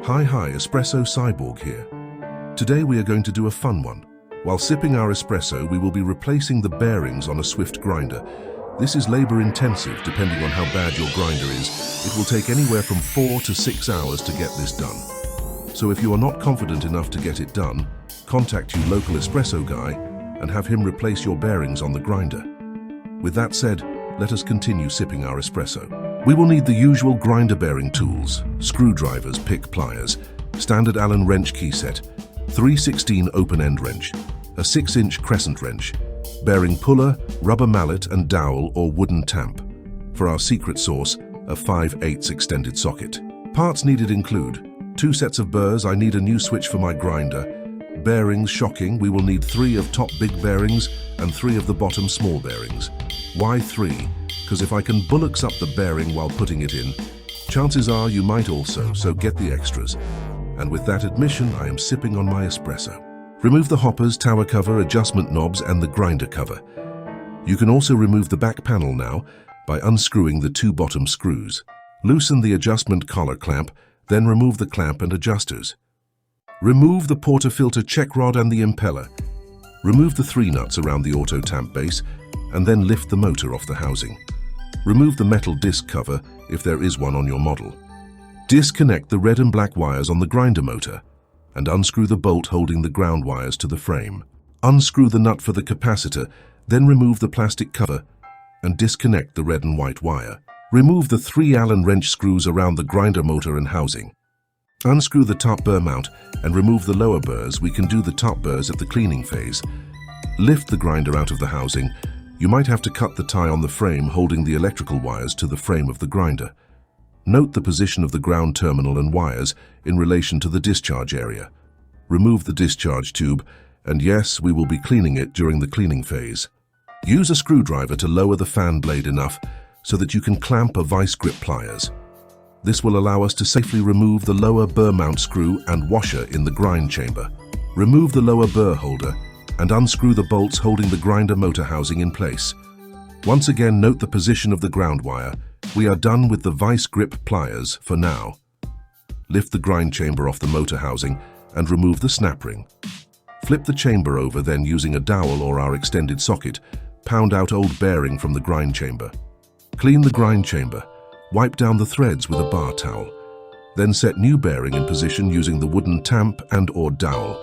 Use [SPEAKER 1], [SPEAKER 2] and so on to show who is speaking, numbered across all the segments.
[SPEAKER 1] Hi, Espresso Cyborg here. Today we are going to do a fun one. While sipping our espresso, we will be replacing the bearings on a Swift grinder. This is labor intensive depending on how bad your grinder is. It will take anywhere from 4 to 6 hours to get this done. So if you are not confident enough to get it done, contact your local espresso guy and have him replace your bearings on the grinder. With that said, let us continue sipping our espresso. We will need the usual grinder bearing tools, screwdrivers, pick, pliers, standard Allen wrench key set, 3/16 open-end wrench, a 6-inch Crescent wrench, bearing puller, rubber mallet and dowel or wooden tamp. For our secret sauce, a 5/8 extended socket. Parts needed include 2 sets of burrs. I need a new switch for my grinder. Bearings, shocking, we will need 3 of top big bearings and 3 of the bottom small bearings. Why 3? Because if I can bullocks up the bearing while putting it in, chances are you might also, so get the extras. And with that admission, I am sipping on my espresso. Remove the hoppers, tower cover, adjustment knobs and the grinder cover. You can also remove the back panel now by unscrewing the 2 bottom screws. Loosen the adjustment collar clamp, then remove the clamp and adjusters. Remove the portafilter check rod and the impeller. Remove the 3 nuts around the auto tamp base and then lift the motor off the housing. Remove the metal disc cover if there is one on your model. Disconnect the red and black wires on the grinder motor and unscrew the bolt holding the ground wires to the frame. Unscrew the nut for the capacitor, then remove the plastic cover and disconnect the red and white wire. Remove the 3 Allen wrench screws around the grinder motor and housing. Unscrew the top burr mount and remove the lower burrs. We can do the top burrs at the cleaning phase. Lift the grinder out of the housing. You might have to cut the tie on the frame holding the electrical wires to the frame of the grinder. Note the position of the ground terminal and wires in relation to the discharge area. Remove the discharge tube, and yes, we will be cleaning it during the cleaning phase. Use a screwdriver to lower the fan blade enough so that you can clamp a vice grip pliers. This will allow us to safely remove the lower burr mount screw and washer in the grind chamber. Remove the lower burr holder and unscrew the bolts holding the grinder motor housing in place. Once again, note the position of the ground wire. We are done with the vice grip pliers for now. Lift the grind chamber off the motor housing and remove the snap ring. Flip the chamber over, then using a dowel or our extended socket, pound out old bearing from the grind chamber. Clean the grind chamber. Wipe down the threads with a bar towel. Then set new bearing in position using the wooden tamp and/or dowel.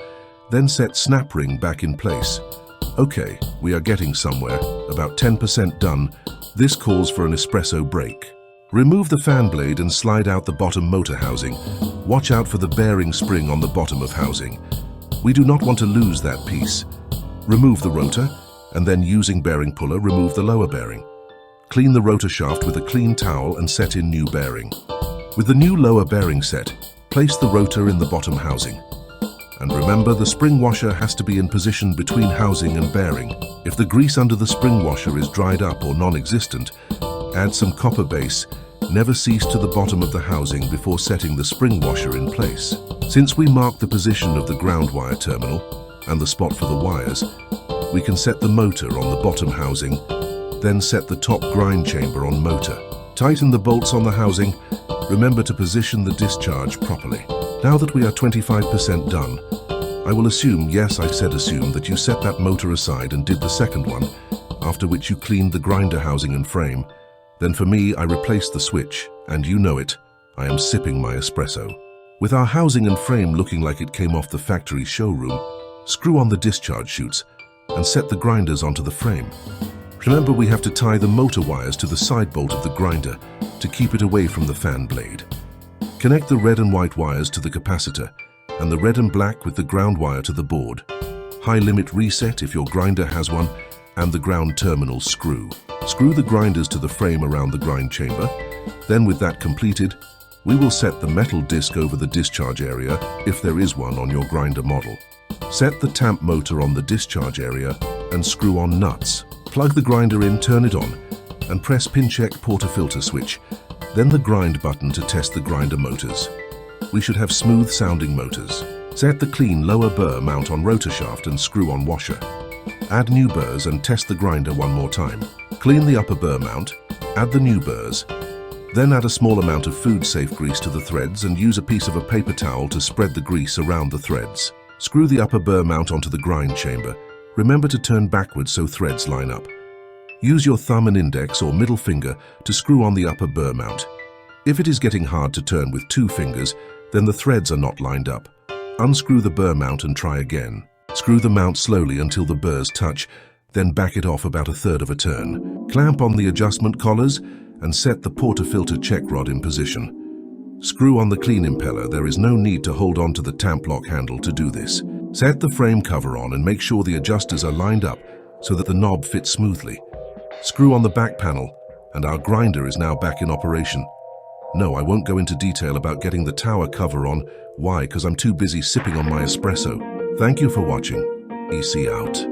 [SPEAKER 1] Then set snap ring back in place. Okay, we are getting somewhere, about 10% done. This calls for an espresso break. Remove the fan blade and slide out the bottom motor housing. Watch out for the bearing spring on the bottom of housing. We do not want to lose that piece. Remove the rotor, and then using bearing puller, remove the lower bearing. Clean the rotor shaft with a clean towel and set in new bearing. With the new lower bearing set, place the rotor in the bottom housing. And remember, the spring washer has to be in position between housing and bearing. If the grease under the spring washer is dried up or non-existent, add some copper base. Never cease to the bottom of the housing before setting the spring washer in place. Since we marked the position of the ground wire terminal and the spot for the wires, we can set the motor on the bottom housing, then set the top grind chamber on motor. Tighten the bolts on the housing. Remember to position the discharge properly. Now that we are 25% done, I will assume, yes, I said assume, that you set that motor aside and did the second one, after which you cleaned the grinder housing and frame. Then for me, I replaced the switch, and you know it, I am sipping my espresso. With our housing and frame looking like it came off the factory showroom, screw on the discharge chutes and set the grinders onto the frame. Remember, we have to tie the motor wires to the side bolt of the grinder to keep it away from the fan blade. Connect the red and white wires to the capacitor and the red and black with the ground wire to the board. High limit reset if your grinder has one, and the ground terminal screw. Screw the grinders to the frame around the grind chamber. Then with that completed, we will set the metal disc over the discharge area if there is one on your grinder model. Set the tamp motor on the discharge area and screw on nuts. Plug the grinder in, turn it on, and press pin check portafilter switch, then the grind button to test the grinder motors. We should have smooth sounding motors. Set the clean lower burr mount on rotor shaft and screw on washer. Add new burrs and test the grinder one more time. Clean the upper burr mount, add the new burrs, Then add a small amount of food-safe grease to the threads and use a piece of a paper towel to spread the grease around the threads. Screw the upper burr mount onto the grind chamber. Remember to turn backwards so threads line up. Use your thumb and index or middle finger to screw on the upper burr mount. If it is getting hard to turn with 2 fingers, then the threads are not lined up. Unscrew the burr mount and try again. Screw the mount slowly until the burrs touch, then back it off about 1/3 of a turn. Clamp on the adjustment collars and set the portafilter check rod in position. Screw on the clean impeller. There is no need to hold on to the tamp lock handle to do this. Set the frame cover on and make sure the adjusters are lined up so that the knob fits smoothly. Screw on the back panel, and our grinder is now back in operation. No, I won't go into detail about getting the tower cover on. Why? Because I'm too busy sipping on my espresso. Thank you for watching. EC out.